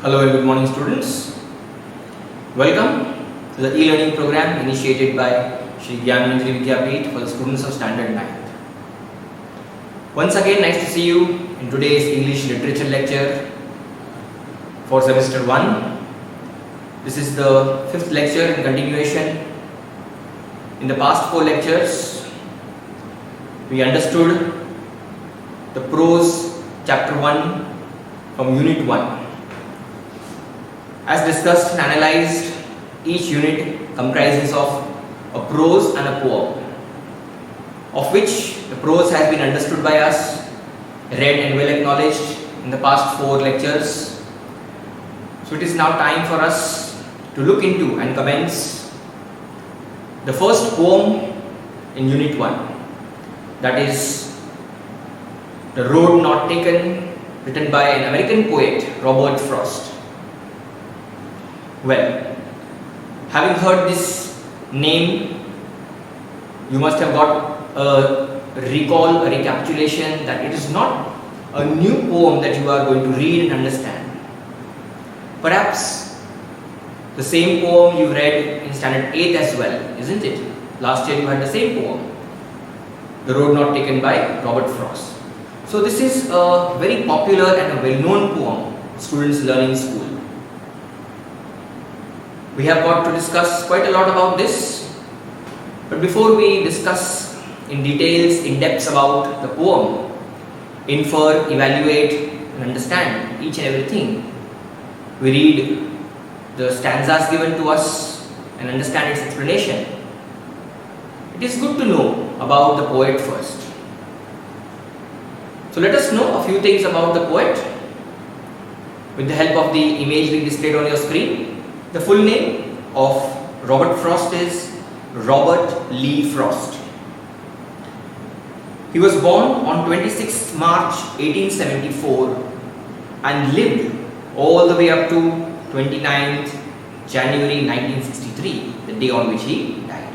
Hello and good morning, students. Welcome to the e-learning program initiated by Shri Gyananjali Vidyapeeth for the students of Standard 9th. Once again, nice to see you in today's English Literature lecture for semester 1. This is the 5th lecture in continuation. In the past 4 lectures, we understood the prose chapter 1 from unit 1. As discussed and analyzed, each unit comprises of a prose and a poem, of which the prose has been understood by us, read and well acknowledged in the past 4 lectures. So it is now time for us to look into and commence the first poem in unit 1, that is The Road Not Taken, written by an American poet, Robert Frost. Well, having heard this name, you must have got a recall, a recapitulation that it is not a new poem that you are going to read and understand. Perhaps the same poem you read in standard 8 as well, isn't it? Last year you had the same poem, The Road Not Taken by Robert Frost. So this is a very popular and a well-known poem students learn in school. We have got to discuss quite a lot about this, but before we discuss in details, in depth about the poem, infer, evaluate and understand each and everything, we read the stanzas given to us and understand its explanation. It is good to know about the poet first. So let us know a few things about the poet with the help of the image being displayed on your screen. The full name of Robert Frost is Robert Lee Frost. He was born on 26 March 1874 and lived all the way up to 29th January 1963, the day on which he died.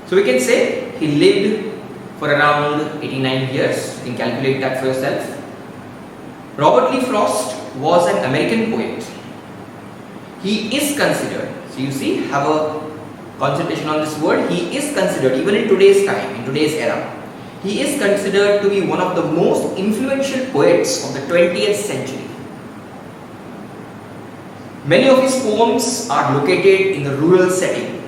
So we can say he lived for around 89 years. You can calculate that for yourself. Robert Lee Frost was an American poet. He is considered, so you see, have a concentration on this word, he is considered, even in today's time, in today's era, he is considered to be one of the most influential poets of the 20th century. Many of his poems are located in the rural setting.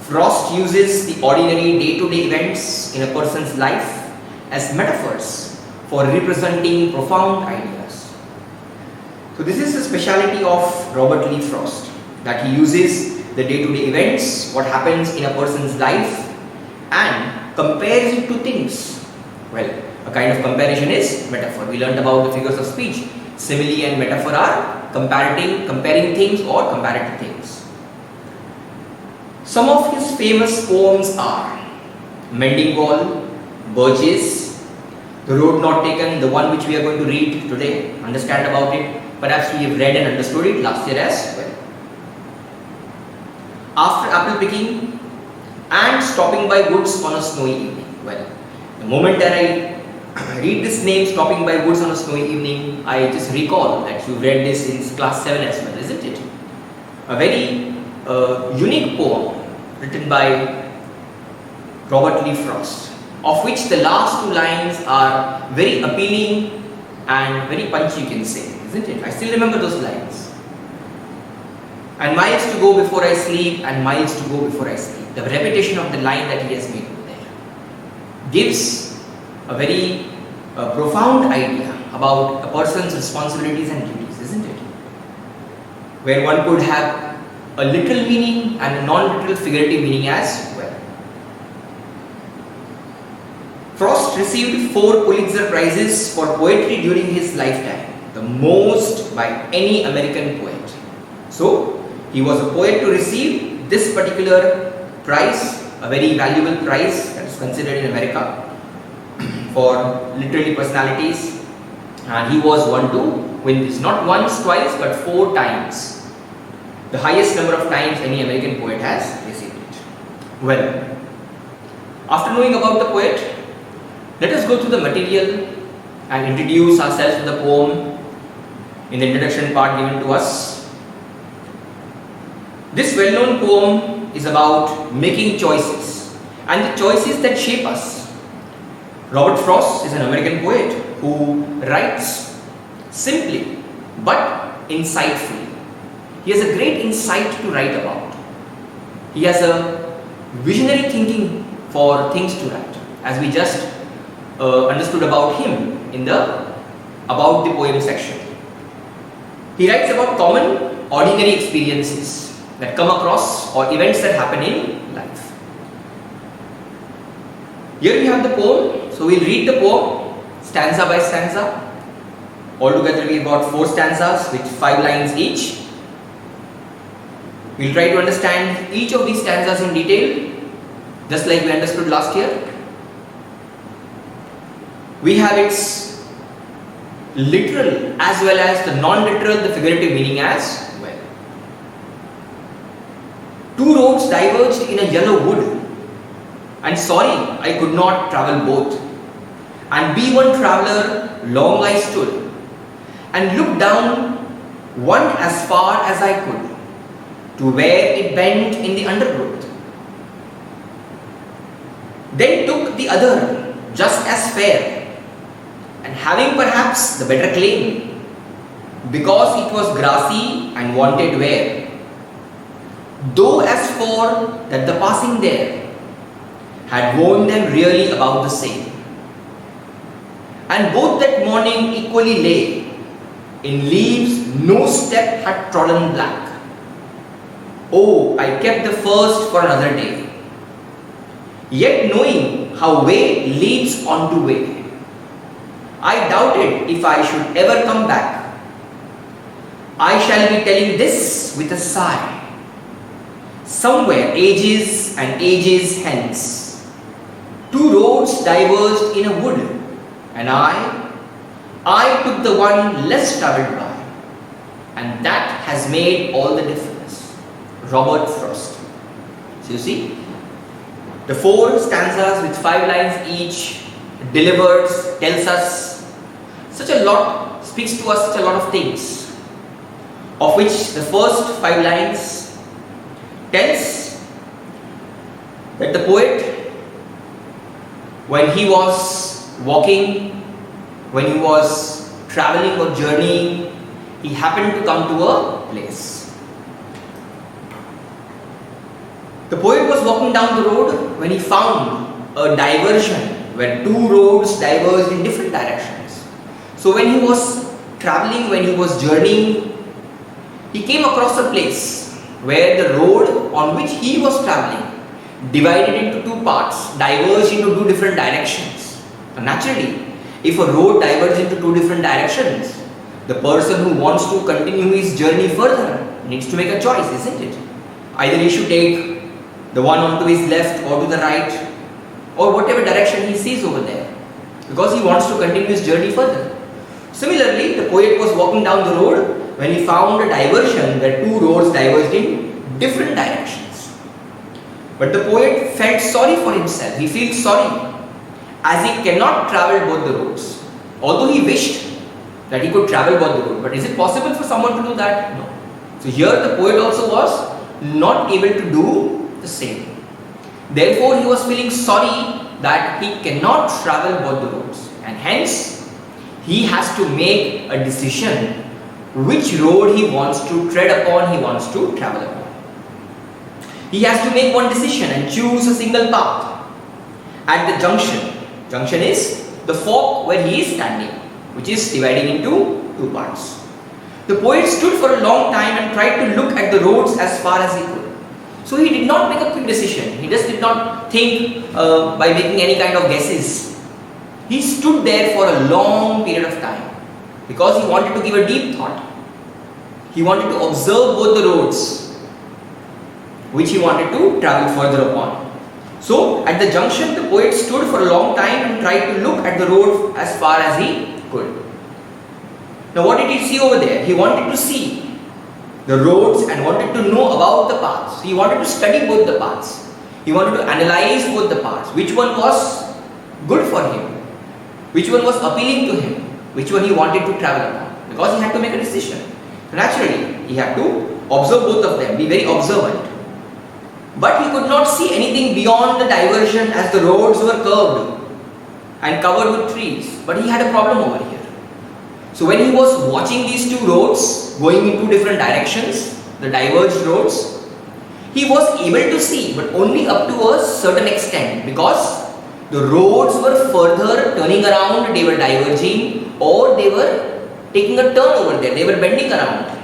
Frost uses the ordinary day-to-day events in a person's life as metaphors for representing profound ideas. So this is the speciality of Robert Lee Frost, that he uses the day-to-day events, what happens in a person's life, and compares it to things. Well, a kind of comparison is metaphor. We learned about the figures of speech. Simile and metaphor are comparing things or comparative things. Some of his famous poems are Mending Wall, Birches, The Road Not Taken, the one which we are going to read today, understand about it. Perhaps we have read and understood it last year as well. After apple picking and stopping by woods on a snowy evening. Well, the moment that I read this name, stopping by woods on a snowy evening, I just recall that you read this in class 7 as well, isn't it? A very unique poem written by Robert Lee Frost, of which the last 2 lines are very appealing and very punchy, you can say, isn't it? I still remember those lines. And miles to go before I sleep, and miles to go before I sleep. The repetition of the line that he has made over there gives a very profound idea about a person's responsibilities and duties, isn't it? Where one could have a literal meaning and a non-literal figurative meaning as well. Frost received 4 Pulitzer Prizes for poetry during his lifetime, the most by any American poet. So, he was a poet to receive this particular prize, a very valuable prize that is considered in America for literary personalities, and he was one to win this, not once, twice, but 4 times. The highest number of times any American poet has received it. Well, after knowing about the poet, let us go through the material and introduce ourselves to the poem in the introduction part given to us. This well-known poem is about making choices and the choices that shape us. Robert Frost is an American poet who writes simply but insightfully. He has a great insight to write about. He has a visionary thinking for things to write, as we just understood about him in the About the Poem section. He writes about common, ordinary experiences that come across or events that happen in life. Here we have the poem, so we'll read the poem stanza by stanza. Altogether we've got 4 stanzas with 5 lines each. We'll try to understand each of these stanzas in detail, just like we understood last year. We have its literal as well as the non-literal, the figurative meaning as well. 2 roads diverged in a yellow wood, and sorry I could not travel both. And be one traveller long I stood, and looked down one as far as I could, to where it bent in the undergrowth. Then took the other just as fair, and having perhaps the better claim, because it was grassy and wanted wear. Though as for that the passing there had worn them really about the same, and both that morning equally lay in leaves no step had trodden black. Oh, I kept the first for another day, yet knowing how way leads on to way, I doubted if I should ever come back. I shall be telling this with a sigh, somewhere ages and ages hence, 2 roads diverged in a wood, and I took the one less travelled by, and that has made all the difference. Robert Frost. So you see, the 4 stanzas with 5 lines each delivers, tells us such a lot, speaks to us such a lot of things, of which the first 5 lines tells that the poet, when he was walking, when he was traveling or journeying, he happened to come to a place. The poet was walking down the road when he found a diversion where 2 roads diverged in different directions. So when he was traveling, when he was journeying, he came across a place where the road on which he was traveling divided into 2 parts, diverged into 2 different directions. And naturally, if a road diverges into 2 different directions, the person who wants to continue his journey further needs to make a choice, isn't it? Either he should take the one onto his left or to the right, or whatever direction he sees over there, because he wants to continue his journey further. Similarly, the poet was walking down the road when he found a diversion where 2 roads diverged in different directions. But the poet felt sorry for himself. He feels sorry as he cannot travel both the roads. Although he wished that he could travel both the roads. But is it possible for someone to do that? No. So here the poet also was not able to do the same. Therefore he was feeling sorry that he cannot travel both the roads, and hence he has to make a decision which road he wants to tread upon, he wants to travel upon. He has to make one decision and choose a single path. At the junction, junction is the fork where he is standing, which is dividing into 2 parts. The poet stood for a long time and tried to look at the roads as far as he could. So he did not make a quick decision. He just did not think by making any kind of guesses. He stood there for a long period of time because he wanted to give a deep thought. He wanted to observe both the roads which he wanted to travel further upon. So at the junction, the poet stood for a long time and tried to look at the road as far as he could. Now what did he see over there? He wanted to see the roads and wanted to know about the paths. He wanted to study both the paths. He wanted to analyze both the paths. Which one was good for him? Which one was appealing to him? Which one he wanted to travel upon? because he had to make a decision. So naturally, he had to observe both of them, be very observant. But he could not see anything beyond the diversion as the roads were curved and covered with trees. But he had a problem over here. So when he was watching these two roads going in two different directions, the diverged roads, he was able to see, but only up to a certain extent, because the roads were further turning around, they were diverging, or they were taking a turn over there, they were bending around.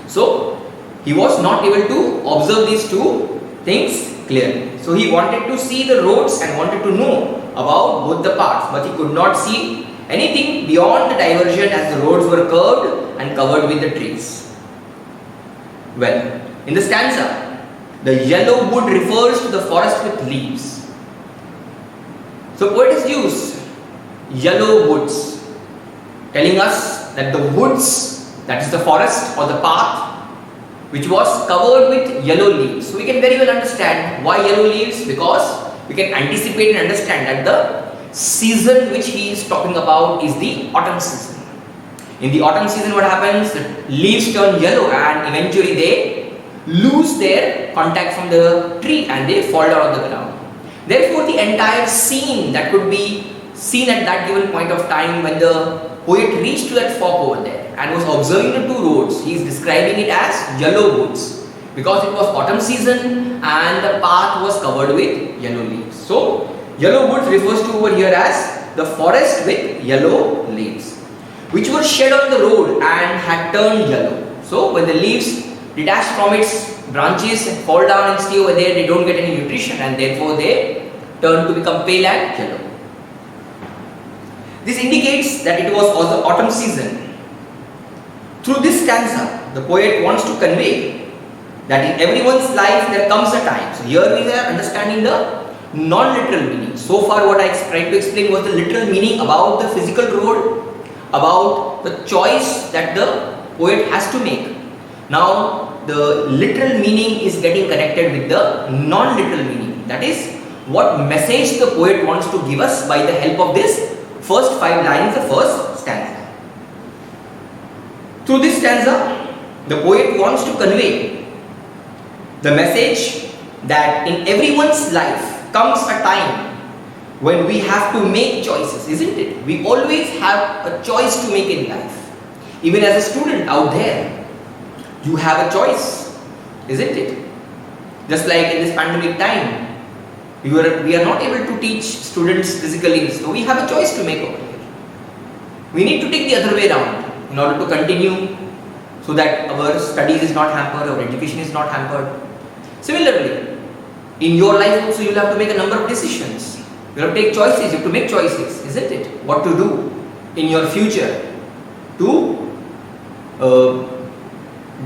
So he was not able to observe these two things clearly. So he wanted to see the roads and wanted to know about both the paths, but he could not see anything beyond the diversion as the roads were curved and covered with the trees. Well, in the stanza, the yellow wood refers to the forest with leaves. So poet has used yellow woods, telling us that the woods, that is the forest or the path, which was covered with yellow leaves. So we can very well understand why yellow leaves, because we can anticipate and understand that the season which he is talking about is the autumn season. In the autumn season, what happens? The leaves turn yellow and eventually they lose their contact from the tree and they fall down on the ground. Therefore, the entire scene that could be seen at that given point of time when the poet reached to that fork over there and was observing the two roads, he is describing it as yellow woods, because it was autumn season and the path was covered with yellow leaves. So yellow woods refers to over here as the forest with yellow leaves, which were shed on the road and had turned yellow. So when the leaves detach from its branches and fall down and stay over there, they don't get any nutrition and therefore they turn to become pale and yellow. This indicates that it was also autumn season. Through this stanza, the poet wants to convey that in everyone's life there comes a time. So here we are understanding the non-literal meaning. So far what I tried to explain was the literal meaning about the physical road, about the choice that the poet has to make. Now the literal meaning is getting connected with the non-literal meaning. That is what message the poet wants to give us by the help of this first 5 lines, the first stanza. Through this stanza, the poet wants to convey the message that in everyone's life comes a time when we have to make choices, isn't it? We always have a choice to make in life. Even as a student out there, you have a choice, isn't it? Just like in this pandemic time, we are not able to teach students physically, so we have a choice to make over here. We need to take the other way around in order to continue, so that our studies is not hampered, our education is not hampered. Similarly, in your life also you will have to make a number of decisions. You have to take choices, you have to make choices, isn't it? What to do in your future to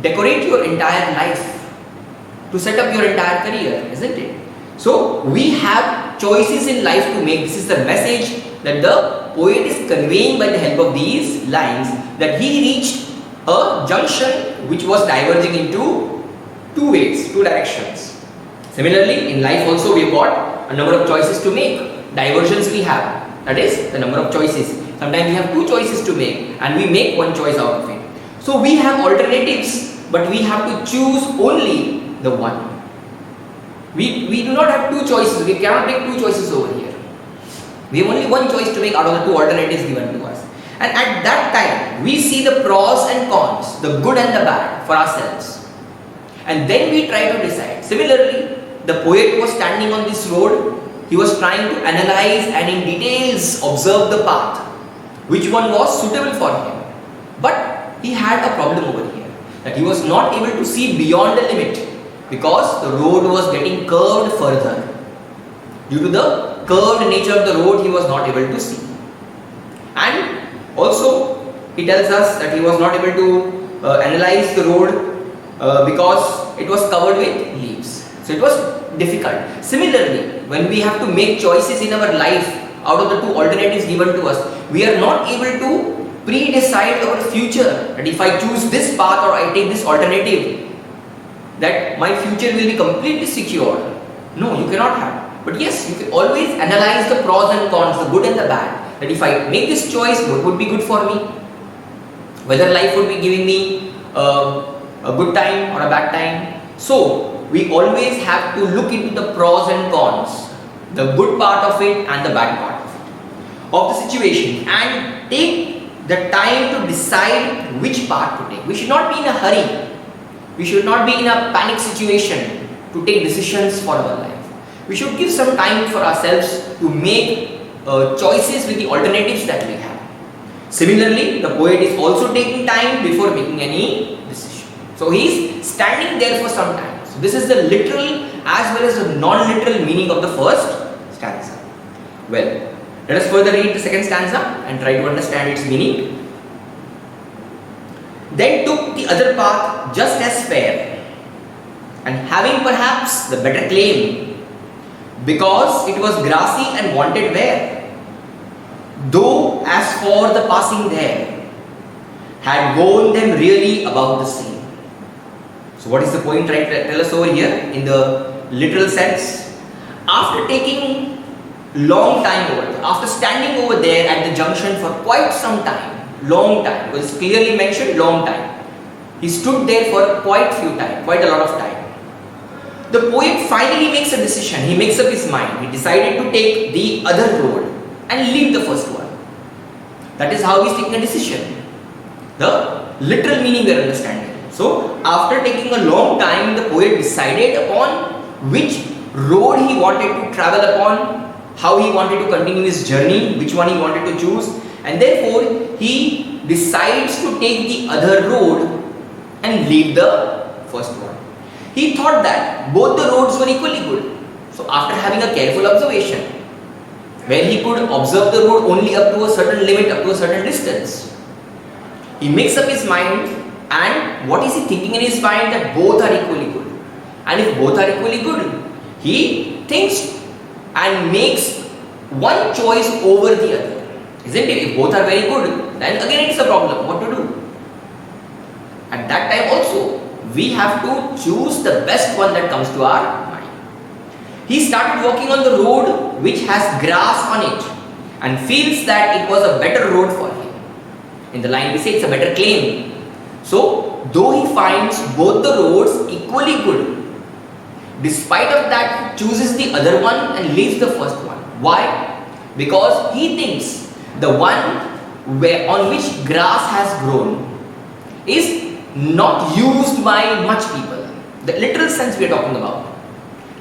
decorate your entire life, to set up your entire career, isn't it? So we have choices in life to make. This is the message that the poet is conveying by the help of these lines, that he reached a junction which was diverging into two ways, two directions. Similarly, in life also we have got a number of choices to make. Diversions we have, that is the number of choices. Sometimes we have two choices to make and we make one choice out of it. So we have alternatives, but we have to choose only the one. We do not have two choices. We cannot make two choices over here. We have only one choice to make out of the two alternatives given to us. And at that time, we see the pros and cons, the good and the bad for ourselves. And then we try to decide. Similarly, the poet was standing on this road. He was trying to analyze and in details observe the path, which one was suitable for him. But he had a problem over here, that he was not able to see beyond the limit, because the road was getting curved further. Due to the curved nature of the road, he was not able to see. And also, he tells us that he was not able to analyze the road because it was covered with leaves. So it was difficult. Similarly, when we have to make choices in our life out of the two alternatives given to us, we are not able to pre-decide our future, that if I choose this path or I take this alternative, that my future will be completely secure. No, you cannot have. But yes, you can always analyze the pros and cons, the good and the bad. That if I make this choice, what would be good for me? whether life would be giving me a good time or a bad time. So we always have to look into the pros and cons, the good part of it and the bad part of the situation, and take the time to decide which part to take. We should not be in a hurry. We should not be in a panic situation to take decisions for our life. We should give some time for ourselves to make choices with the alternatives that we have. Similarly, the poet is also taking time before making any decision. So he is standing there for some time. So this is the literal as well as the non-literal meaning of the first stanza. Well, let us further read the second stanza and try to understand its meaning. Then took the other path just as fair, and having perhaps the better claim, because it was grassy and wanted wear. Though as for the passing there, had worn them really about the same. So what is the poem trying to tell us over here in the literal sense? After taking long time over there, after standing over there at the junction for quite some time, long time, because it's clearly mentioned long time. He stood there for quite a lot of time. The poet finally makes a decision. He makes up his mind. He decided to take the other road and leave the first one. That is how he is taking a decision. The literal meaning we are understanding. So after taking a long time, the poet decided upon which road he wanted to travel upon, how he wanted to continue his journey, which one he wanted to choose, and therefore he decides to take the other road and leave the first one. He thought that both the roads were equally good. So after having a careful observation, where he could observe the road only up to a certain limit, up to a certain distance, he makes up his mind, and what is he thinking in his mind? That both are equally good. And if both are equally good, he thinks and makes one choice over the other. Isn't it? If both are very good, then again it's a problem. What to do? At that time also, we have to choose the best one that comes to our mind. He started walking on the road which has grass on it and feels that it was a better road for him. In the line we say it's a better claim. So, though he finds both the roads equally good, despite of that he chooses the other one and leaves the first one. Why? Because he thinks the one on which grass has grown is not used by much people. The literal sense we are talking about.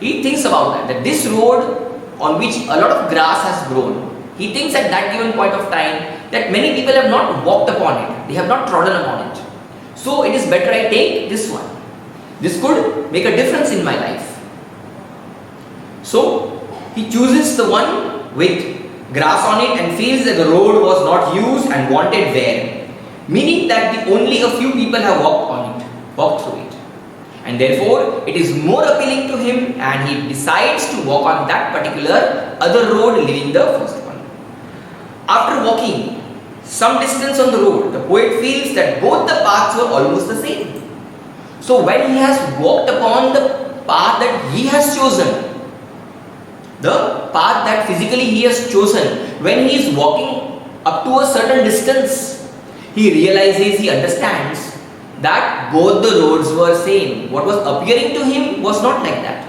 He thinks about that this road on which a lot of grass has grown, he thinks at that given point of time that many people have not walked upon it, they have not trodden upon it. So it is better I take this one. This could make a difference in my life. So he chooses the one with grass on it and feels that the road was not used and wanted wear, meaning that only a few people have walked through it, and therefore it is more appealing to him, and he decides to walk on that particular other road, leaving the first one. After walking some distance on the road, the poet feels that both the paths were almost the same. So when he has walked upon the path that he has chosen, the path that physically he has chosen, when he is walking up to a certain distance, he realizes, he understands that both the roads were same. What was appearing to him was not like that.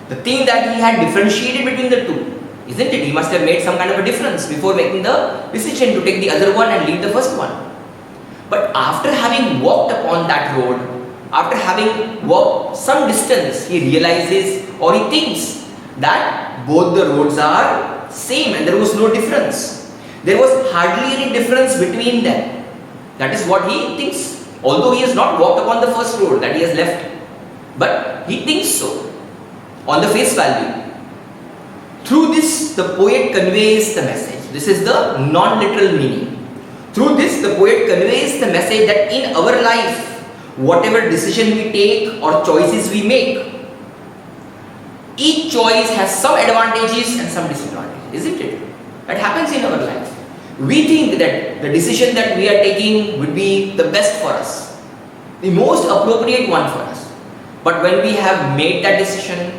The thing that he had differentiated between the two, isn't it? He must have made some kind of a difference before making the decision to take the other one and leave the first one. But after having walked upon that road, after having walked some distance, he realizes or he thinks that both the roads are same and there was no difference. There was hardly any difference between them. That is what he thinks. Although he has not walked upon the first road that he has left, but he thinks so on the face value. Through this, the poet conveys the message. This is the non-literal meaning. Through this, the poet conveys the message that in our life, whatever decision we take or choices we make, each choice has some advantages and some disadvantages, isn't it? That happens in our life. We think that the decision that we are taking would be the best for us, the most appropriate one for us. But when we have made that decision,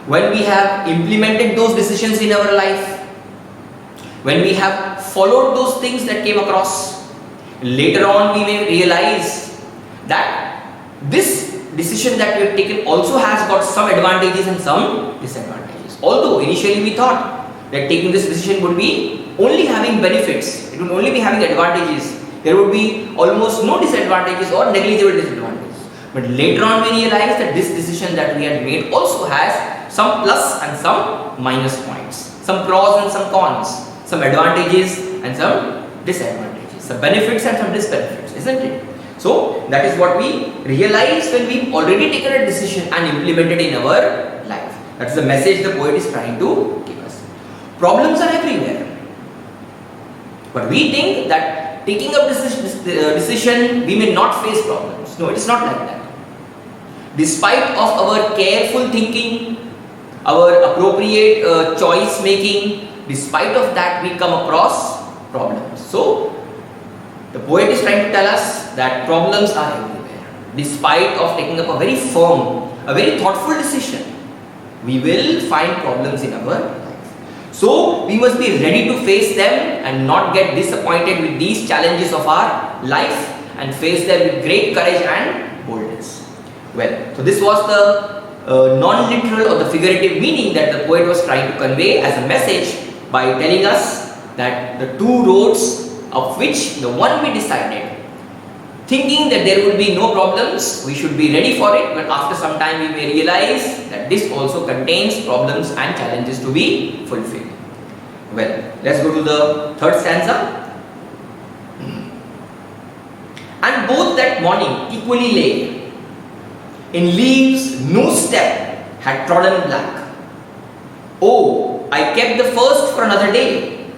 when we have implemented those decisions in our life, when we have followed those things that came across, Later on, we may realize that this decision that we have taken also has got some advantages and some disadvantages. Although initially we thought that taking this decision would be only having benefits, it would only be having advantages, there would be almost no disadvantages or negligible disadvantages. But later on we realized that this decision that we had made also has some plus and some minus points, some pros and some cons, some advantages and some disadvantages, some benefits and some disbenefits, isn't it? So that is what we realize when we've already taken a decision and implemented in our life. That is the message the poet is trying to give us. Problems are everywhere, but we think that taking a decision we may not face problems. No, it is not like that. Despite of our careful thinking, our appropriate choice making, despite of that we come across problems. So the poet is trying to tell us that problems are everywhere. Despite of taking up a very firm, a very thoughtful decision, we will find problems in our life. So we must be ready to face them and not get disappointed with these challenges of our life and face them with great courage and boldness. Well, so this was the non-literal or the figurative meaning that the poet was trying to convey as a message by telling us that the two roads of which the one we decided, thinking that there would be no problems, we should be ready for it, but after some time we may realize that this also contains problems and challenges to be fulfilled. Well, let's go to the third stanza. And both that morning equally lay, in leaves no step had trodden black. Oh, I kept the first for another day,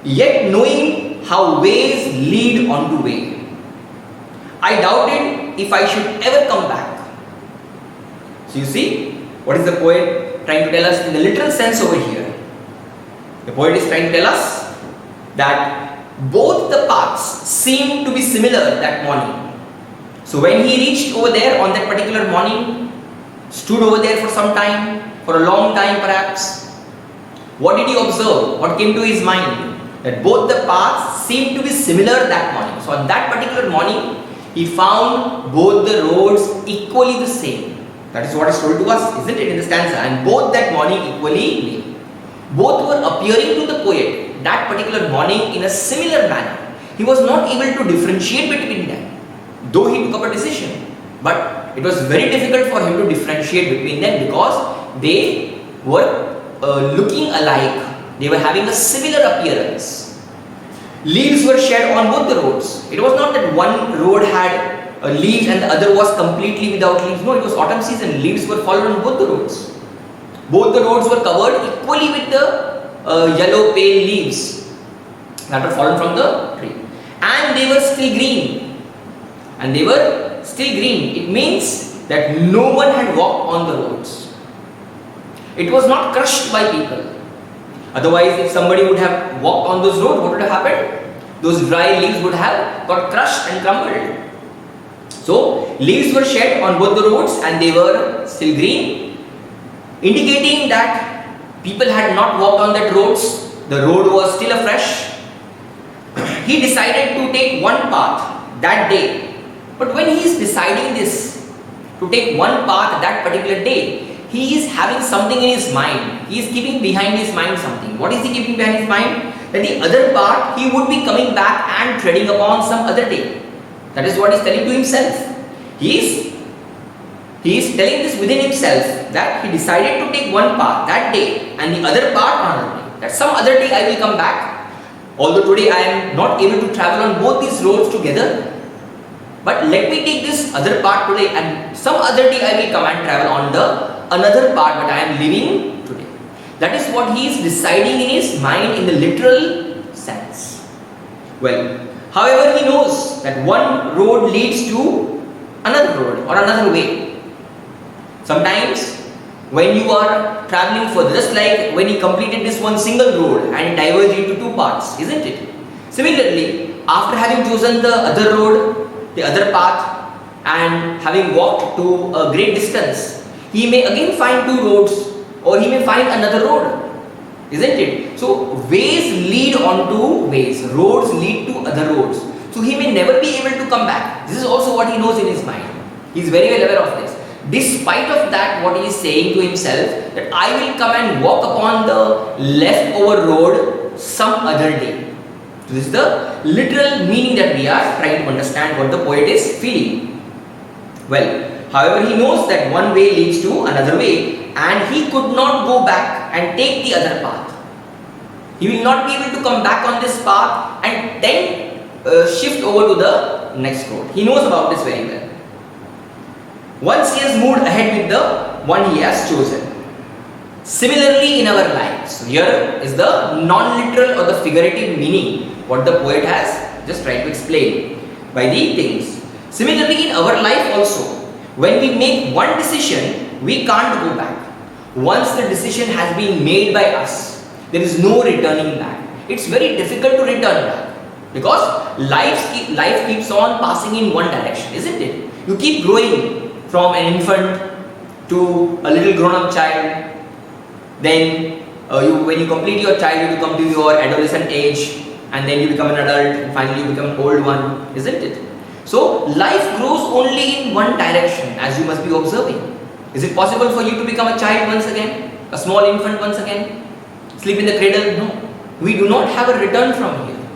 yet knowing how ways lead on to way, I doubted if I should ever come back. So you see, what is the poet trying to tell us in the literal sense over here? The poet is trying to tell us that both the paths seemed to be similar that morning. So when he reached over there on that particular morning, stood over there for some time, for a long time perhaps, what did he observe? What came to his mind? That both the paths seemed to be similar that morning. So on that particular morning, he found both the roads equally the same. That is what is told to us, isn't it, in the stanza? And both that morning equally lay. Both were appearing to the poet that particular morning in a similar manner. He was not able to differentiate between them, though he took up a decision. But it was very difficult for him to differentiate between them because they were looking alike. They were having a similar appearance. Leaves were shed on both the roads. It was not that one road had leaves and the other was completely without leaves. No, it was autumn season. Leaves were fallen on both the roads. Both the roads were covered equally with the yellow pale leaves that were fallen from the tree. And they were still green. And they were still green. It means that no one had walked on the roads. It was not crushed by people. Otherwise, if somebody would have walked on those roads, what would have happened? Those dry leaves would have got crushed and crumbled. So, leaves were shed on both the roads and they were still green, indicating that people had not walked on that roads. The road was still afresh. He decided to take one path that day. But when he is deciding this, to take one path that particular day, he is having something in his mind. He is keeping behind his mind something. What is he keeping behind his mind? That the other part he would be coming back and treading upon some other day. That is what he is telling to himself. He is telling this within himself that he decided to take one path that day and the other part another day. That some other day I will come back. Although today I am not able to travel on both these roads together, but let me take this other part today and some other day I will come and travel on the another part that I am living today. That is what he is deciding in his mind in the literal sense. Well, however, he knows that one road leads to another road or another way. Sometimes when you are traveling further, just like when he completed this one single road and it diverged into two parts, isn't it? Similarly, after having chosen the other road, the other path, and having walked to a great distance, he may again find two roads or he may find another road, isn't it? So ways lead on to ways, roads lead to other roads. so he may never be able to come back. This is also what he knows in his mind. He is very well aware of this. Despite of that, what he is saying to himself, that I will come and walk upon the leftover road some other day. So this is the literal meaning that we are trying to understand what the poet is feeling. Well, however, he knows that one way leads to another way, and he could not go back and take the other path. He will not be able to come back on this path and then shift over to the next road. He knows about this very well. Once he has moved ahead with the one he has chosen. Similarly in our lives, so here is the non-literal or the figurative meaning what the poet has just tried to explain by the things. Similarly in our life also, when we make one decision, we can't go back. Once the decision has been made by us, there is no returning back. It's very difficult to return back because life keeps on passing in one direction, isn't it? You keep growing from an infant to a little grown-up child. Then when you complete your childhood, you come to your adolescent age, and then you become an adult, and finally you become an old one, isn't it? So life grows only in one direction, as you must be observing. Is it possible for you to become a child once again? A small infant once again? Sleep in the cradle? No. We do not have a return from here.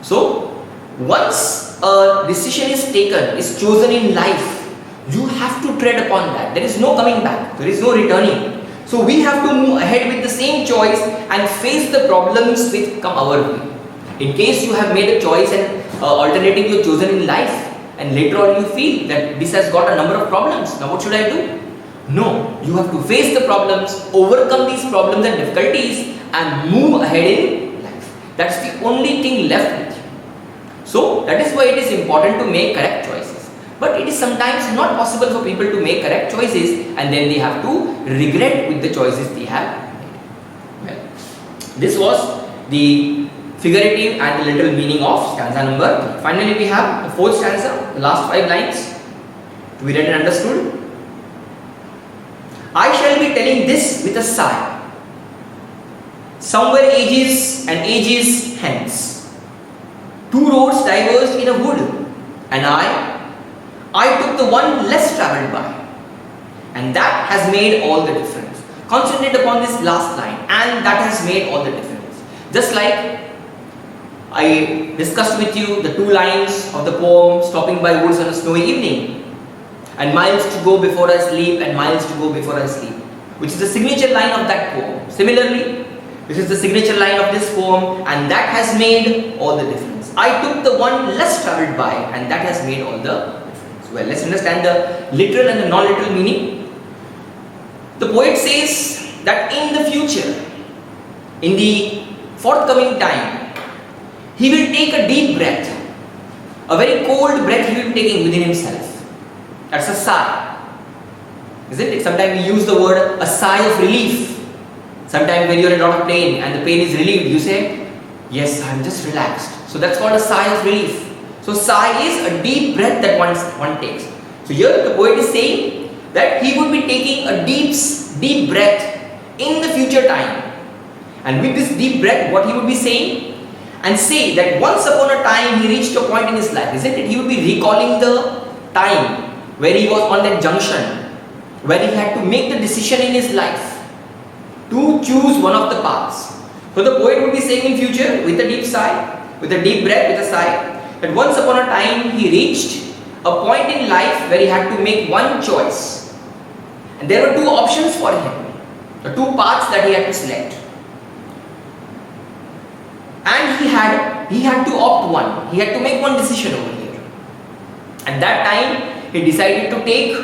So once a decision is taken, is chosen in life, you have to tread upon that. There is no coming back. There is no returning. So we have to move ahead with the same choice and face the problems which come our way. In case you have made a choice and alternative you have chosen in life, and later on you feel that this has got a number of problems. Now what should I do? No, you have to face the problems, overcome these problems and difficulties, and move ahead in life. That's the only thing left with you. So that is why it is important to make correct choices. But it is sometimes not possible for people to make correct choices, and then they have to regret with the choices they have made. Well, this was the figurative and the literal meaning of stanza number 3. Finally, we have the fourth stanza, the last 5 lines to be read and understood. I shall be telling this with a sigh, somewhere ages and ages hence, 2 roads diverged in a wood, and I took the one less travelled by, and that has made all the difference. Concentrate upon this last line, and that has made all the difference. Just like I discussed with you the 2 lines of the poem, stopping by woods on a snowy evening, and miles to go before I sleep, and miles to go before I sleep, which is the signature line of that poem. Similarly, this is the signature line of this poem, and that has made all the difference. I took the one less travelled by, and that has made all the difference. Well, let's understand the literal and the non-literal meaning. The poet says that in the future, in the forthcoming time, he will take a deep breath, a very cold breath he will be taking within himself. That's a sigh, isn't it? Sometimes we use the word a sigh of relief. Sometimes when you are in a lot of pain and the pain is relieved, you say, yes, I am just relaxed. So that's called a sigh of relief. So sigh is a deep breath that one takes. So here the poet is saying that he would be taking a deep breath in the future time. And with this deep breath, what he would be saying, and say that once upon a time he reached a point in his life, isn't it? He would be recalling the time where he was on that junction, where he had to make the decision in his life to choose one of the paths. So the poet would be saying in future with a deep sigh, with a deep breath, with a sigh, that once upon a time he reached a point in life where he had to make one choice, and there were 2 options for him, the 2 paths that he had to select, and he had to opt one. He had to make one decision over here. At that time he decided to take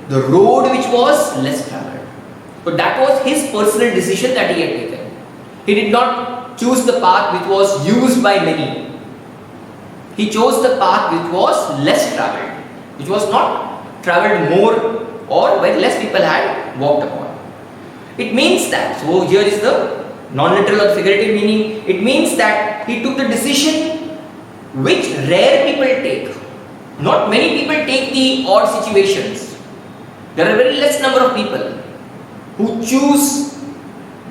the road which was less travelled. So that was his personal decision that he had taken. He did not choose the path which was used by many. He chose the path which was less travelled, which was not travelled more, or where less people had walked upon. It means that, so here is the non-literal or figurative meaning. It means that he took the decision which rare people take. Not many people take the odd situations. There are very less number of people who choose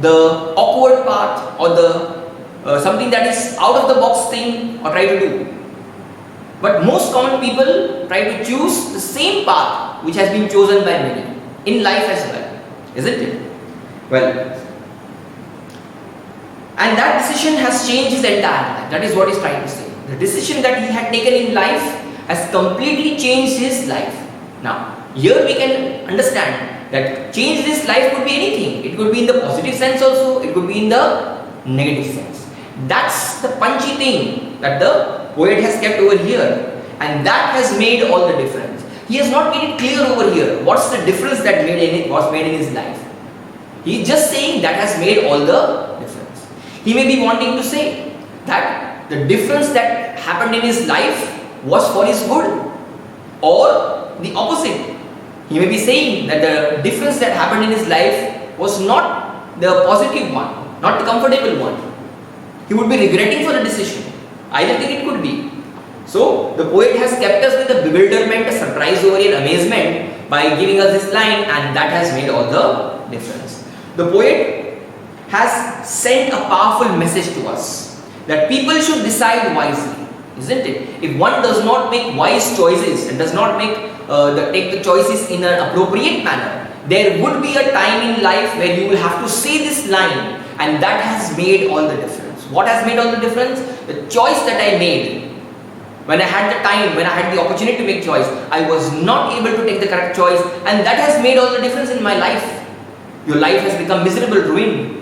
the awkward path or the something that is out of the box thing or try to do. But most common people try to choose the same path which has been chosen by many in life as well, isn't it? Well, and that decision has changed his entire life. That is what he's trying to say. The decision that he had taken in life has completely changed his life. Now, here we can understand that change this life could be anything. It could be in the positive sense also, it could be in the negative sense. That's the punchy thing that the poet has kept over here, and that has made all the difference. He has not made it clear over here what's the difference that was made in his life. He is just saying that has made all the difference. He may be wanting to say that the difference that happened in his life was for his good, or the opposite. He may be saying that the difference that happened in his life was not the positive one, not the comfortable one. He would be regretting for the decision. Either thing it could be. So the poet has kept us with a bewilderment, a surprise over here, amazement by giving us this line, and that has made all the difference. The poet has sent a powerful message to us that people should decide wisely, isn't it? If one does not make wise choices and does not take the choices in an appropriate manner, there would be a time in life where you will have to say this line, and that has made all the difference. What has made all the difference? The choice that I made. When I had the time, when I had the opportunity to make choice, I was not able to take the correct choice, and that has made all the difference in my life. Your life has become miserable, ruined.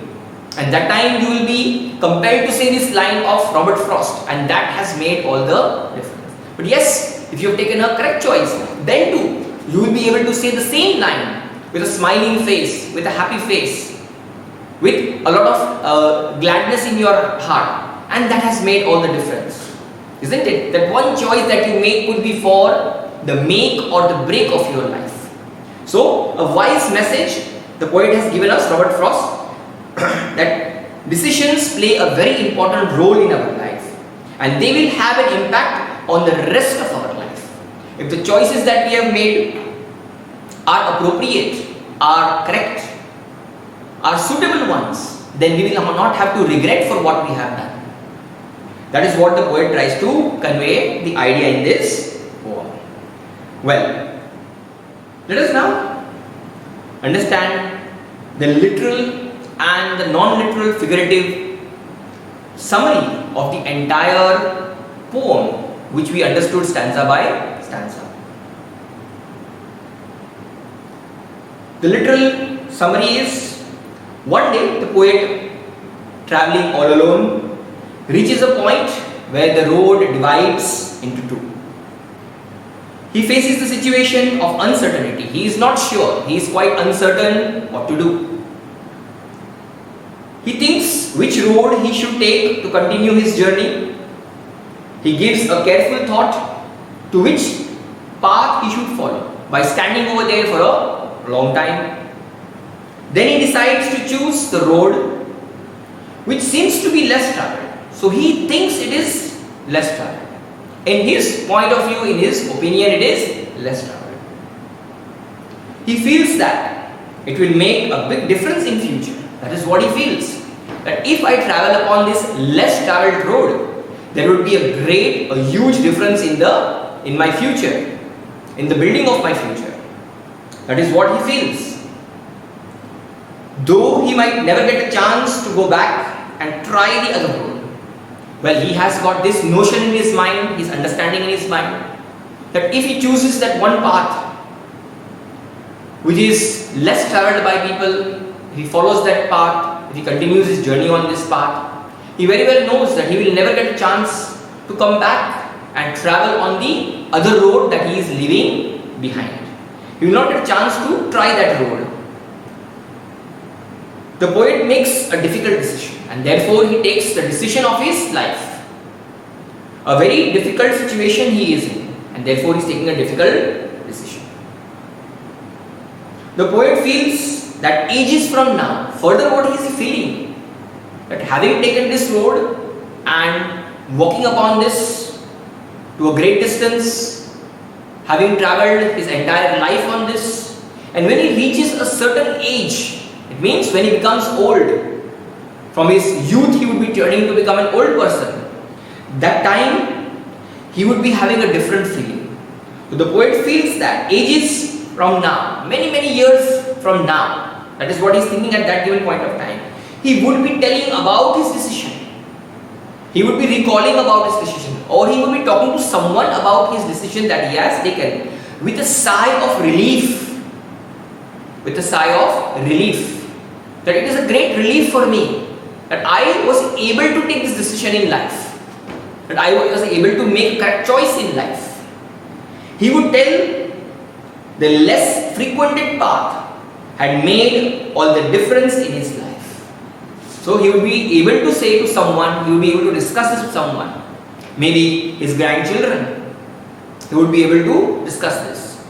And that time you will be compelled to say this line of Robert Frost, and that has made all the difference. But yes, if you have taken a correct choice, then too, you will be able to say the same line with a smiling face, with a happy face, with a lot of gladness in your heart, and that has made all the difference, isn't it? That one choice that you make could be for the make or the break of your life. So a wise message the poet has given us, Robert Frost, that decisions play a very important role in our life, and they will have an impact on the rest of our life. If the choices that we have made are appropriate, are correct, are suitable ones, then we will not have to regret for what we have done. That is what the poet tries to convey the idea in this poem. Well, let us now understand the literal and the non-literal figurative summary of the entire poem, which we understood stanza by stanza. The literal summary is: one day the poet, travelling all alone, reaches a point where the road divides into two. He faces the situation of uncertainty. He is not sure. He is quite uncertain what to do. He thinks which road he should take to continue his journey. He gives a careful thought to which path he should follow by standing over there for a long time. Then he decides to choose the road which seems to be less traveled. So he thinks it is less traveled. In his point of view, in his opinion, it is less traveled. He feels that it will make a big difference in future. That is what he feels. That if I travel upon this less traveled road, there would be a huge difference in my future, in the building of my future. That is what he feels. Though he might never get a chance to go back and try the other road. Well, he has got this notion in his mind, his understanding in his mind, that if he chooses that one path which is less traveled by people, he follows that path, if he continues his journey on this path, he very well knows that he will never get a chance to come back and travel on the other road that he is leaving behind. He will not get a chance to try that road. The poet makes a difficult decision, and therefore he takes the decision of his life. A very difficult situation he is in, and therefore he is taking a difficult decision. The poet feels that ages from now, further what he is feeling, that having taken this road and walking upon this to a great distance, having travelled his entire life on this, and when he reaches a certain age, it means when he becomes old, from his youth he would be turning to become an old person. That time he would be having a different feeling. So the poet feels that ages from now, many years from now, that is what he is thinking at that given point of time, he would be telling about his decision. He would be recalling about his decision, or he would be talking to someone about his decision that he has taken with a sigh of relief. With a sigh of relief. That it is a great relief for me that I was able to take this decision in life. That I was able to make a correct choice in life. He would tell the less frequented path had made all the difference in his life. So he would be able to say to someone, he would be able to discuss this with someone, maybe his grandchildren. He would be able to discuss this.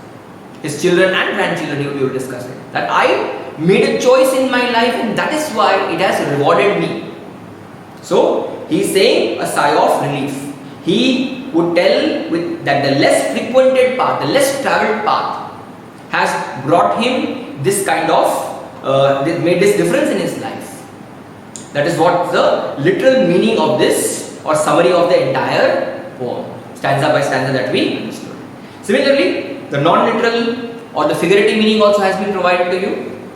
His children and grandchildren, he would be able to discuss it. That I made a choice in my life and that is why it has rewarded me. So he is saying a sigh of relief. He would tell that the less frequented path, the less travelled path has brought him this kind of, made this difference in his life. That is what the literal meaning of this or summary of the entire poem, stanza by stanza, that we understood. Similarly, the non-literal or the figurative meaning also has been provided to you.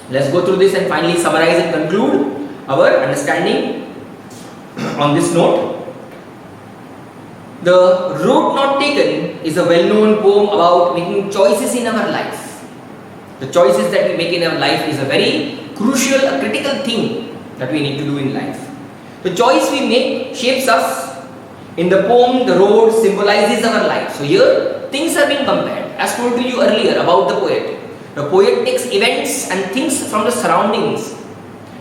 Let's go through this and finally summarize and conclude our understanding on this note. The Road Not Taken is a well-known poem about making choices in our life. The choices that we make in our life is a very crucial, a critical thing that we need to do in life. The choice we make shapes us. In the poem, the road symbolizes our life. So here, things are being compared. As told to you earlier about the poet. The poet takes events and things from the surroundings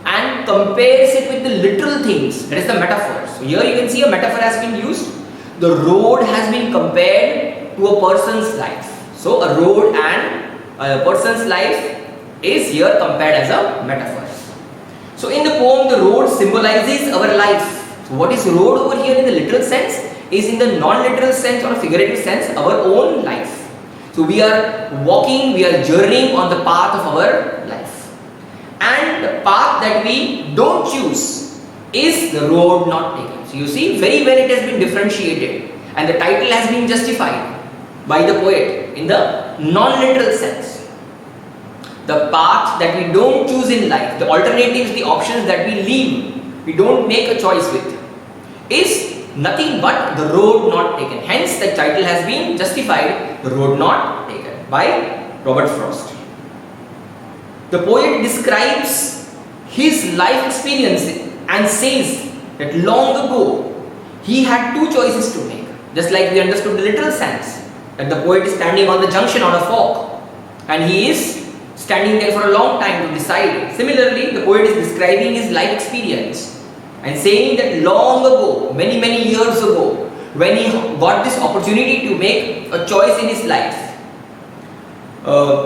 and compares it with the literal things. That is the metaphor. So here you can see a metaphor has been used. The road has been compared to a person's life. So a road and a person's life is here compared as a metaphor. So in the poem, the road symbolizes our life. So what is road over here in the literal sense is in the non-literal sense or figurative sense our own life. So we are walking, we are journeying on the path of our life. And the path that we don't choose is the road not taken. So you see very well it has been differentiated and the title has been justified by the poet in the non-literal sense. The path that we don't choose in life, the alternatives, the options that we leave, we don't make a choice with, is nothing but the road not taken. Hence the title has been justified, The Road Not Taken, by Robert Frost. The poet describes his life experience and says that long ago he had two choices to make. Just like we understood the literal sense, that the poet is standing on the junction on a fork and he is standing there for a long time to decide. Similarly, the poet is describing his life experience and saying that long ago, many years ago, when he got this opportunity to make a choice in his life,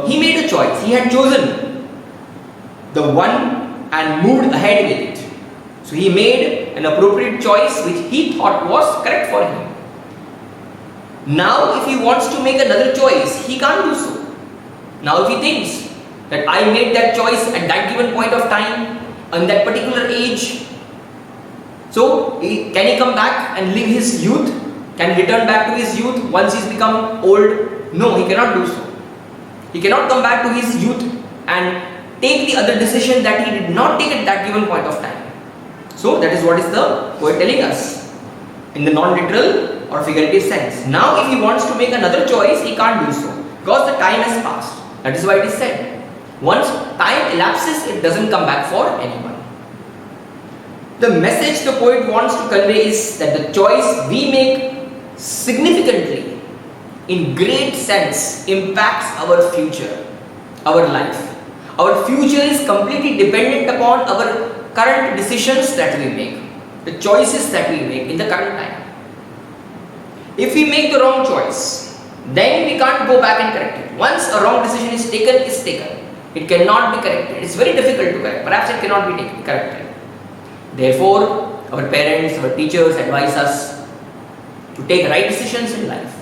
he made a choice. He had chosen the one and moved ahead with it. So he made an appropriate choice which he thought was correct for him. Now if he wants to make another choice, he can't do so. Now if he thinks that I made that choice at that given point of time, on that particular age, so can he come back and live his youth? Can he return back to his youth once he's become old? No, he cannot do so. He cannot come back to his youth and take the other decision that he did not take at that given point of time. So that is what is the poet telling us in the non-literal or figurative sense. Now if he wants to make another choice, he can't do so because the time has passed. That is why it is said, once time elapses, it doesn't come back for anyone. The message the poet wants to convey is that the choice we make significantly, in great sense, impacts our future, our life. Our future is completely dependent upon our current decisions that we make, the choices that we make in the current time. If we make the wrong choice, then we can't go back and correct it. Once a wrong decision is taken, it's taken. It cannot be corrected. It's very difficult to correct. Perhaps it cannot be corrected. Therefore, our parents, our teachers advise us to take right decisions in life.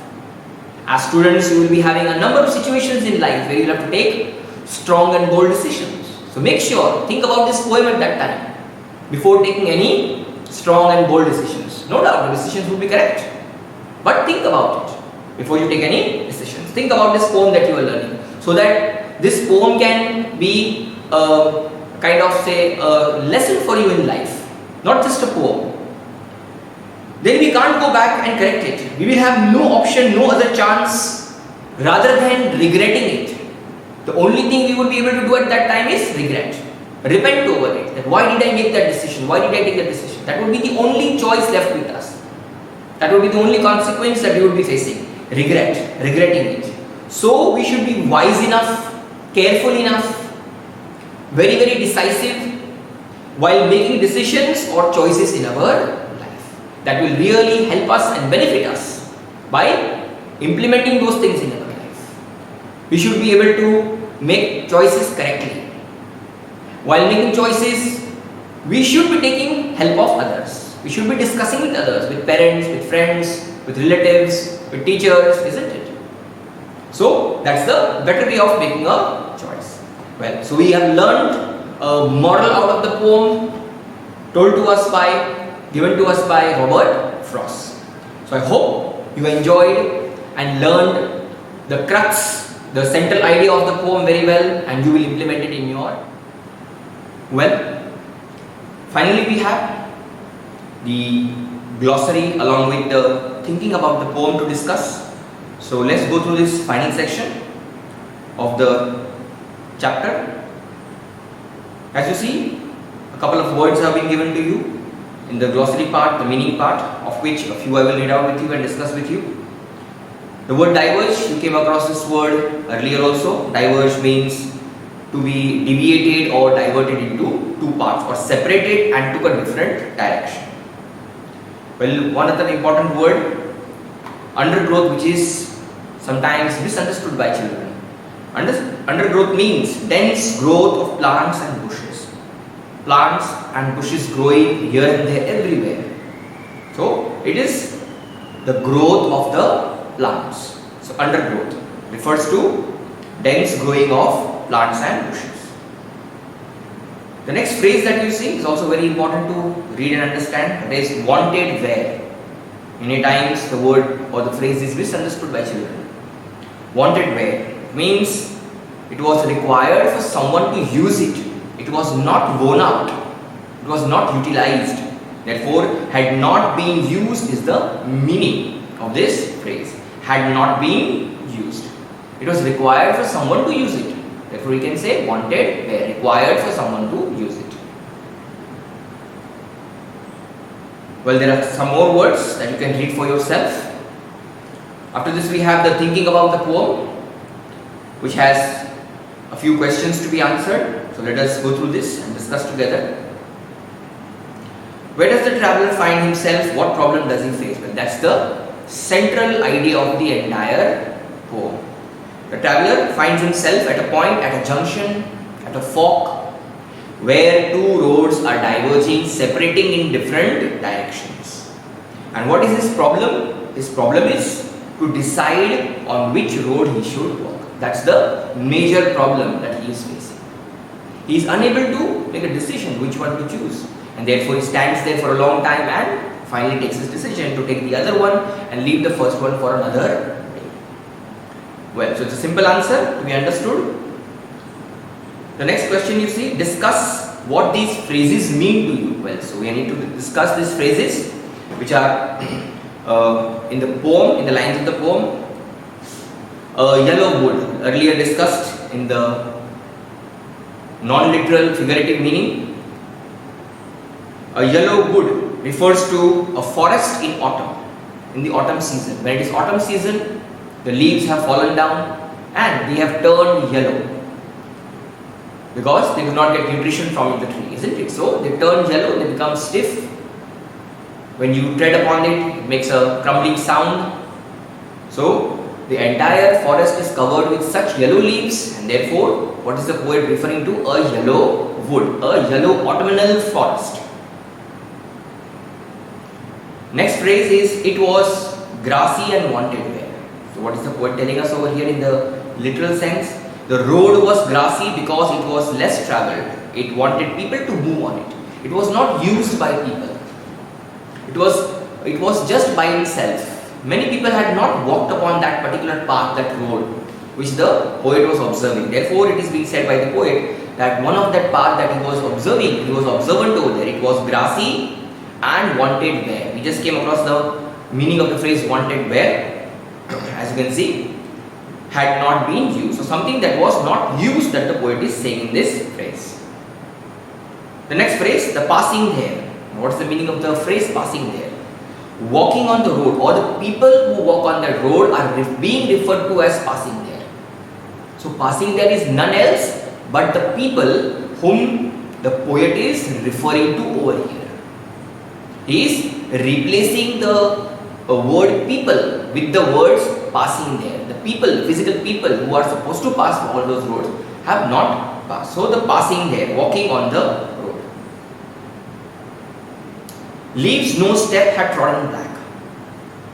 As students, you will be having a number of situations in life where you have to take strong and bold decisions. So make sure, think about this poem at that time before taking any strong and bold decisions. No doubt the decisions will be correct. But think about it before you take any decisions. Think about this poem that you are learning, so that this poem can be a kind of say a lesson for you in life, not just a poem. Then we can't go back and correct it. We will have no option, no other chance rather than regretting it. The only thing we would be able to do at that time is regret. Repent over it. That why did I make that decision? Why did I take that decision? That would be the only choice left with us. That would be the only consequence that we would be facing. Regret. Regretting it. So we should be wise enough, careful enough, very, very decisive while making decisions or choices in our life. That will really help us and benefit us by implementing those things in our life. We should be able to make choices correctly. While making choices, we should be taking help of others. We should be discussing with others, with parents, with friends, with relatives, with teachers, isn't it? So that's the better way of making a choice. Well, so we have learned a moral out of the poem given to us by Robert Frost. So I hope you enjoyed and learned the crux, the central idea of the poem very well, and you will implement it in your. Well, finally we have the glossary along with the thinking about the poem to discuss. So let's go through this final section of the chapter. As you see, a couple of words have been given to you in the glossary part, the meaning part, of which a few I will read out with you and discuss with you. The word diverge, you came across this word earlier also. Diverge means to be deviated or diverted into two parts or separated and took a different direction. Well, one other important word, undergrowth, which is sometimes misunderstood by children. Undergrowth means dense growth of plants and bushes. Plants and bushes growing here and there everywhere. So it is the growth of the plants. So undergrowth refers to dense growing of plants and bushes. The next phrase that you see is also very important to read and understand. It is wanted where. Many times the word or the phrase is misunderstood by children. Wanted where means it was required for someone to use it. It was not worn out. It was not utilized. Therefore, had not been used is the meaning of this phrase. Had not been used. It was required for someone to use it. Therefore, we can say wanted where, required for someone to use it. Well, there are some more words that you can read for yourself. After this, we have the thinking about the poem, which has a few questions to be answered. So let us go through this and discuss together. Where does the traveler find himself? What problem does he face? Well, that's the central idea of the entire poem. The traveler finds himself at a point, at a junction, at a fork, where two roads are diverging, separating in different directions. And what is his problem? His problem is to decide on which road he should walk. That's the major problem that he is facing. He is unable to make a decision which one to choose, and therefore he stands there for a long time and finally takes his decision to take the other one and leave the first one for another day. Well, so it's a simple answer to be understood. The next question you see, discuss what these phrases mean to you. Well, so we need to discuss these phrases which are in the poem, in the lines of the poem. Yellow wood, earlier discussed in the non-literal figurative meaning. A yellow wood refers to a forest in autumn, in the autumn season. When it is autumn season, the leaves have fallen down and they have turned yellow because they do not get nutrition from the tree, isn't it? So they turn yellow, they become stiff. When you tread upon it, it makes a crumbling sound. So the entire forest is covered with such yellow leaves, and therefore, what is the poet referring to? A yellow wood, a yellow autumnal forest. Next phrase is, it was grassy and wanted wear. So what is the poet telling us over here in the literal sense? The road was grassy because it was less travelled. It wanted people to move on it. It was not used by people. It was just by itself. many people had not walked upon that particular path, that road, which the poet was observing. Therefore, it is being said by the poet that one of that path that he was observing, he was observant over there. It was grassy and wanted bare. We just came across the meaning of the phrase wanted bare. As you can see, had not been used. So something that was not used that the poet is saying in this phrase. The next phrase, the passing there. What is the meaning of the phrase passing there? Walking on the road, or the people who walk on that road are being referred to as passing there. So passing there is none else but the people whom the poet is referring to over here. He is replacing the word people with the words passing there. The people, physical people who are supposed to pass all those roads have not passed. So the passing there, walking on the road. Leaves no step had trodden back.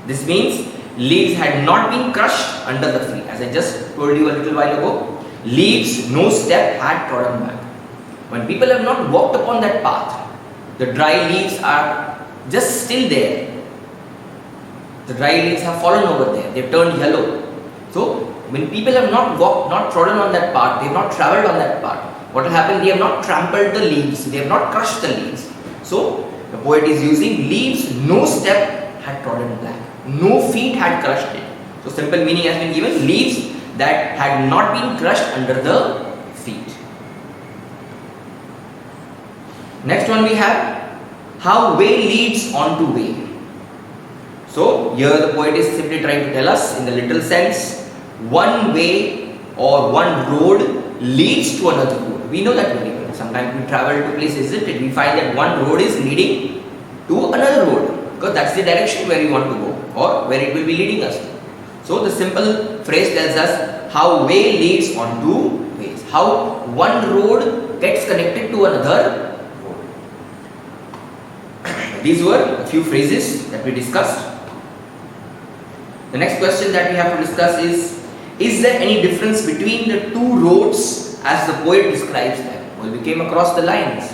This means leaves had not been crushed under the feet. As I just told you a little while ago, leaves no step had trodden back. When people have not walked upon that path, the dry leaves are just still there. The dry leaves have fallen over there. They have turned yellow. So when people have not walked, not trodden on that path, they have not travelled on that path, what will happen? They have not trampled the leaves. They have not crushed the leaves. So the poet is using leaves no step had trodden back. No feet had crushed it. So simple meaning has been given, leaves that had not been crushed under the feet. Next one we have, how way leads on to way. So here the poet is simply trying to tell us in the literal sense, one way or one road leads to another road. We know that very well. Sometimes we travel to places, isn't it? We find that one road is leading to another road because that's the direction where we want to go or where it will be leading us to. So the simple phrase tells us how way leads on to ways. How one road gets connected to another road. These were a few phrases that we discussed. The next question that we have to discuss is there any difference between the two roads as the poet describes them? Well, we came across the lines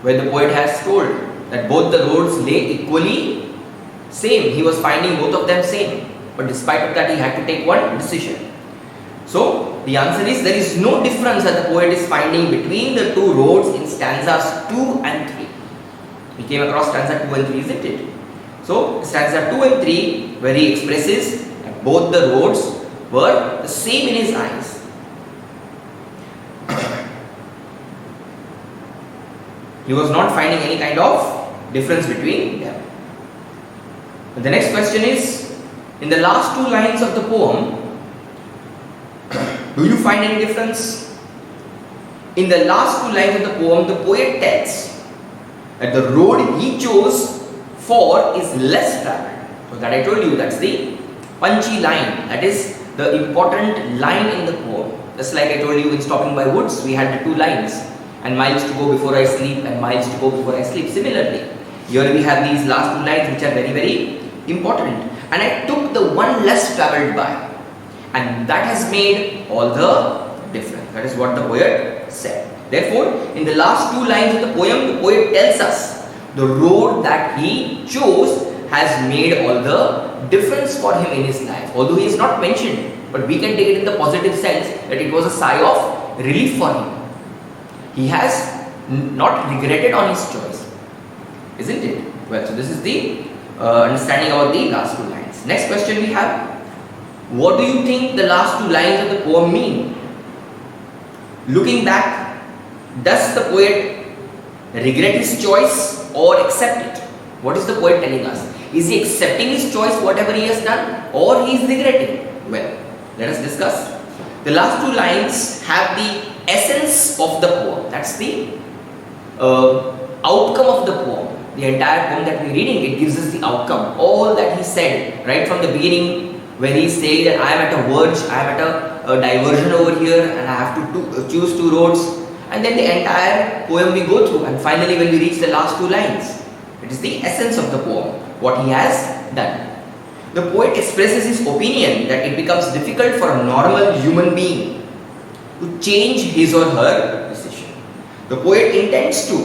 where the poet has told that both the roads lay equally same. He was finding both of them same. But despite of that, he had to take one decision. So, the answer is there is no difference that the poet is finding between the two roads in stanzas 2 and 3. We came across stanza 2 and 3, isn't it? So, stanza 2 and 3, where he expresses that both the roads were the same in his eyes. He was not finding any kind of difference between them. But the next question is, in the last two lines of the poem, do you find any difference? In the last two lines of the poem, the poet tells that the road he chose for is less traveled. So that I told you, that's the punchy line. That is the important line in the poem. Just like I told you in Stopping by Woods, we had the two lines. And miles to go before I sleep and miles to go before I sleep. Similarly, here we have these last two lines which are very, very important. And I took the one less travelled by. And that has made all the difference. That is what the poet said. Therefore, in the last two lines of the poet tells us the road that he chose has made all the difference for him in his life. Although he is not mentioned, but we can take it in the positive sense that it was a sigh of relief for him. He has not regretted on his choice, isn't it? Well, so this is the understanding about the last two lines. Next question we have, what do you think the last two lines of the poem mean? Looking back, does the poet regret his choice or accept it? What is the poet telling us? Is he accepting his choice, whatever he has done, or he is regretting? Well, let us discuss. The last two lines have the essence of the poem. That's the outcome of the poem. The entire poem that we're reading, it gives us the outcome. All that he said right from the beginning, when he said that I am at a verge, I am at a diversion over here and I have to choose two roads. And then the entire poem we go through, and finally when we reach the last two lines, it is the essence of the poem, what he has done. The poet expresses his opinion that it becomes difficult for a normal human being to change his or her decision. The poet intends to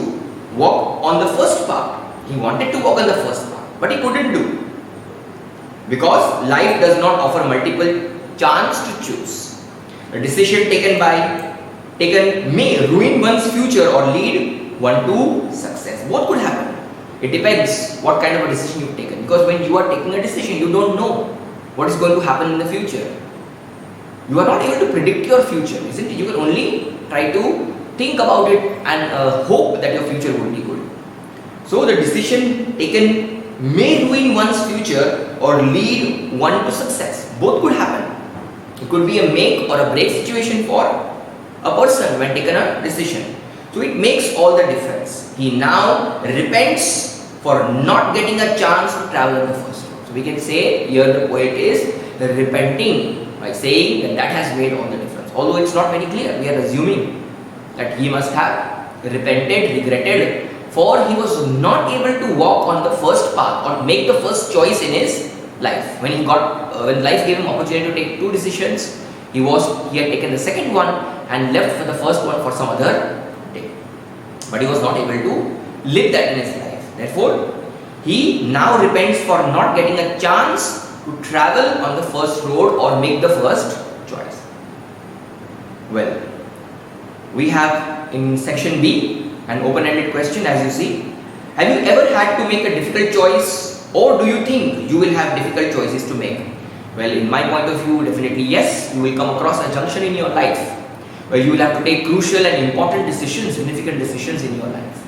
walk on the first path. He wanted to walk on the first path, but he couldn't do. Because life does not offer multiple chance to choose. The decision taken may ruin one's future or lead one to success. Both could happen. It depends what kind of a decision you've taken. Because when you are taking a decision, you don't know what is going to happen in the future. You are not able to predict your future, isn't it? You can only try to think about it and hope that your future will be good. So the decision taken may ruin one's future or lead one to success. Both could happen. It could be a make or a break situation for a person when taken a decision. So it makes all the difference. He now repents for not getting a chance to travel in the first road. So we can say here the poet is repenting by saying that has made all the difference. Although it's not very clear, we are assuming that he must have repented, regretted, for he was not able to walk on the first path or make the first choice in his life. When life gave him opportunity to take two decisions, he had taken the second one and left for the first one for some other day. But he was not able to live that in his life. Therefore, he now repents for not getting a chance to travel on the first road or make the first choice. Well, we have in section B an open-ended question, as you see. Have you ever had to make a difficult choice, or do you think you will have difficult choices to make? Well, in my point of view, definitely yes. You will come across a junction in your life where you will have to take crucial and important decisions, significant decisions in your life.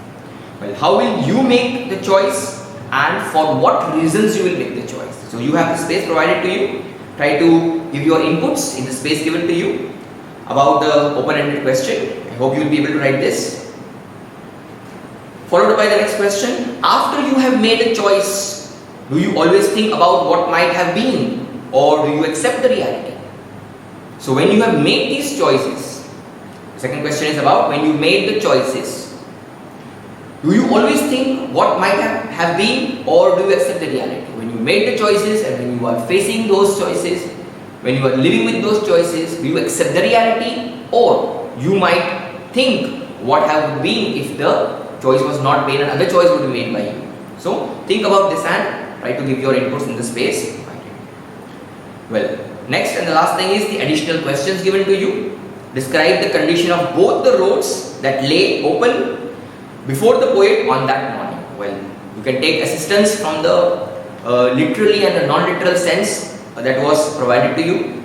Well, how will you make the choice and for what reasons you will make the choice? So you have the space provided to you. Try to give your inputs in the space given to you about the open-ended question. I hope you will be able to write this. Followed by the next question. After you have made a choice, do you always think about what might have been, or do you accept the reality? So when you have made these choices, the second question is about when you made the choices, do you always think what might have been, or do you accept the reality? When you made the choices and when you are facing those choices, when you are living with those choices, do you accept the reality, or you might think what have been if the choice was not made and another choice would be made by you? So think about this and try to give your inputs in the space. Well, next and the last thing is the additional questions given to you. Describe the condition of both the roads that lay open before the poet on that morning. Well, you can take assistance from the literally and the non-literal sense that was provided to you.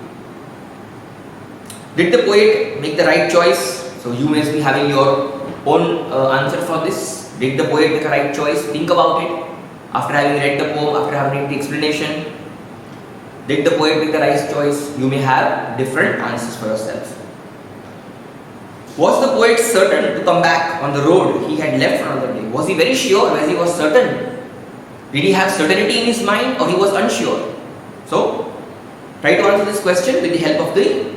Did the poet make the right choice? So you may be having your own answer for this. Did the poet make a right choice? Think about it after having read the poem, after having read the explanation. Did the poet make the right choice? You may have different answers for yourself. Was the poet certain to come back on the road he had left for another day? Was he very sure as he was certain? Did he have certainty in his mind, or he was unsure? So, try to answer this question with the help of the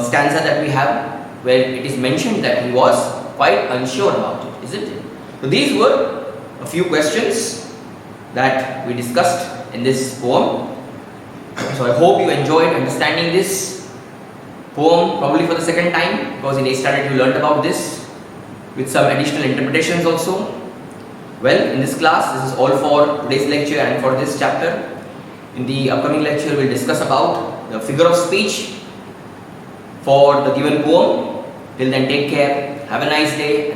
stanza that we have, where it is mentioned that he was quite unsure about it, isn't it? So these were a few questions that we discussed in this poem. So I hope you enjoyed understanding this poem probably for the second time, because in 8th standard you learned about this with some additional interpretations also. Well, in this class, this is all for today's lecture and for this chapter. In the upcoming lecture, we will discuss about the figure of speech for the given poem. Till then, take care, have a nice day.